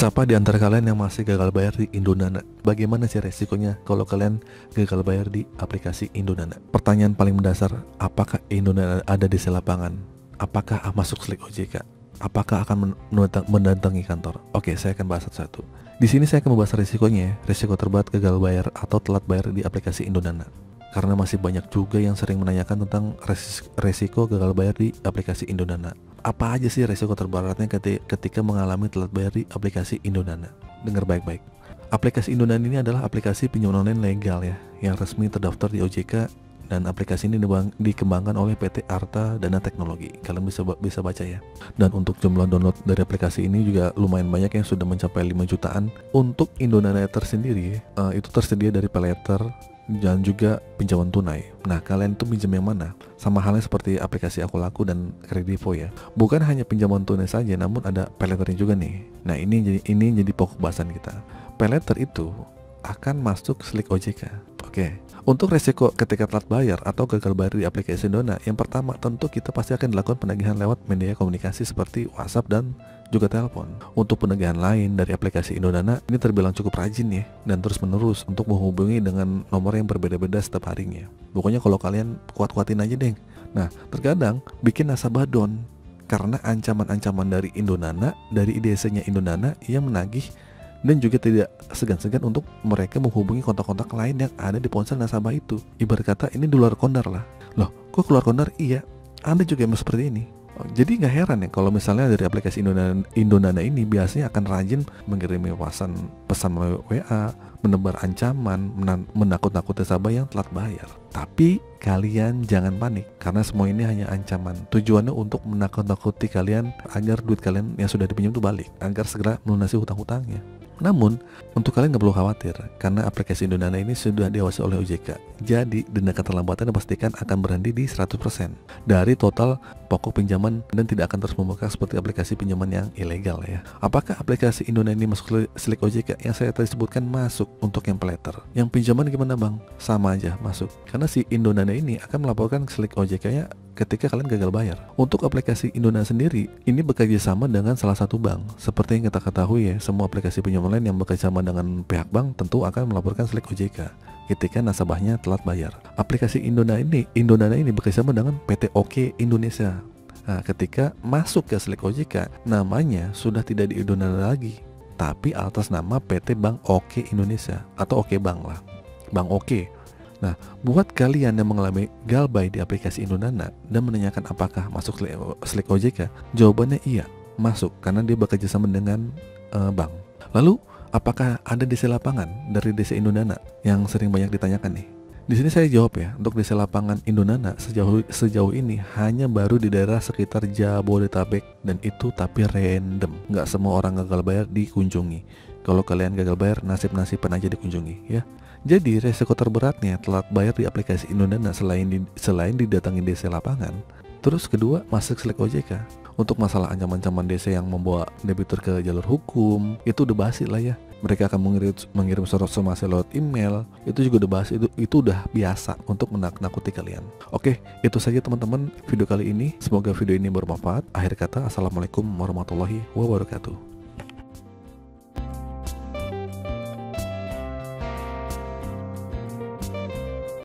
Siapa di antara kalian yang masih gagal bayar di Indonana? Bagaimana sih resikonya kalau kalian gagal bayar di aplikasi Indonana? Pertanyaan paling mendasar, apakah Indonana ada di lapangan? Apakah masuk Slik OJK? Apakah akan mendatangi kantor? Oke, saya akan bahas satu-satu. Di sini saya akan membahas resikonya, resiko terberat gagal bayar atau telat bayar di aplikasi Indonana. Karena masih banyak juga yang sering menanyakan tentang resiko gagal bayar di aplikasi Indonana. Apa aja sih resiko terberatnya ketika mengalami telat bayar di aplikasi Indonana? Dengar baik-baik. Aplikasi Indonana ini adalah aplikasi pinjaman online legal ya, yang resmi terdaftar di OJK, dan aplikasi ini dikembangkan oleh PT Arta Dana Teknologi. Kalian bisa baca ya. Dan untuk jumlah download dari aplikasi ini juga lumayan banyak, yang sudah mencapai 5 jutaan. Untuk Indonana tersendiri itu tersedia dari paylater dan juga pinjaman tunai. Nah, kalian tuh pinjam yang mana? Sama halnya seperti aplikasi Aku Laku dan Kredivo ya. Bukan hanya pinjaman tunai saja, namun ada paylaternya juga nih. Nah, ini jadi pokok bahasan kita. Paylater itu akan masuk Slik OJK. Oke. Untuk resiko ketika telat bayar atau gagal bayar di aplikasi Indonana, yang pertama tentu kita pasti akan dilakukan penagihan lewat media komunikasi seperti WhatsApp dan juga telepon. Untuk penagihan lain dari aplikasi Indonana ini terbilang cukup rajin ya, dan terus menerus untuk menghubungi dengan nomor yang berbeda-beda setiap harinya. Pokoknya kalau kalian kuat-kuatin aja deh. Nah, terkadang bikin nasabah down karena ancaman-ancaman dari Indonana, dari IDC-nya Indonana yang menagih, dan juga tidak segan-segan untuk mereka menghubungi kontak-kontak lain yang ada di ponsel nasabah itu. Ibarat kata ini di luar kondar lah. Loh, kok keluar kondar? Iya, Anda juga yang seperti ini. Jadi nggak heran ya kalau misalnya dari aplikasi Indonana ini biasanya akan rajin mengirimi pesan melalui WA, menebar ancaman, menakut-nakuti nasabah yang telat bayar. Tapi kalian jangan panik, karena semua ini hanya ancaman. Tujuannya untuk menakut-nakuti kalian agar duit kalian yang sudah dipinjam itu balik, agar segera melunasi hutang-hutangnya. Namun, untuk kalian nggak perlu khawatir, karena aplikasi Indonana ini sudah diawasi oleh OJK. Jadi, denda keterlambatan dipastikan akan berhenti di 100% dari total pokok pinjaman dan tidak akan terus membengkak seperti aplikasi pinjaman yang ilegal ya. Apakah aplikasi Indonana ini masuk Slik OJK? Yang saya tadi sebutkan masuk untuk yang paylater. Yang pinjaman gimana bang? Sama aja masuk. Karena si Indonana ini akan melaporkan ke Slik OJK-nya ketika kalian gagal bayar. Untuk aplikasi Indonana sendiri, ini bekerja sama dengan salah satu bank. Seperti yang kita ketahui ya, semua aplikasi pinjaman online yang bekerja sama dengan pihak bank tentu akan melaporkan Slik OJK ketika nasabahnya telat bayar. Aplikasi Indonana ini bekerja sama dengan PT Oke Indonesia. Nah, ketika masuk ke Slik OJK, namanya sudah tidak di Indonana lagi, tapi atas nama PT Bank Oke Indonesia atau Oke Bank lah, Bank Oke. Nah, buat kalian yang mengalami galbay di aplikasi Indonana dan menanyakan apakah masuk Slik OJK, jawabannya iya, masuk karena dia bekerja sama dengan bank. Lalu, apakah ada DC lapangan dari DC Indonana yang sering banyak ditanyakan nih? Di sini saya jawab ya, untuk DC lapangan Indonana sejauh ini hanya baru di daerah sekitar Jabodetabek, dan itu tapi random. Nggak semua orang gagal bayar dikunjungi. Kalau kalian gagal bayar, nasib-nasiban aja dikunjungi ya. Jadi resiko terberatnya telat bayar di aplikasi Indonana selain didatangi DC lapangan, terus kedua masuk Slik OJK. Untuk masalah ancaman-ancaman DC yang membawa debitur ke jalur hukum, itu udah basi lah ya. Mereka akan mengirim surat somasi lewat email, itu juga udah basi, itu udah biasa untuk menakut-nakuti kalian. Oke, itu saja teman-teman video kali ini. Semoga video ini bermanfaat. Akhir kata, assalamualaikum warahmatullahi wabarakatuh.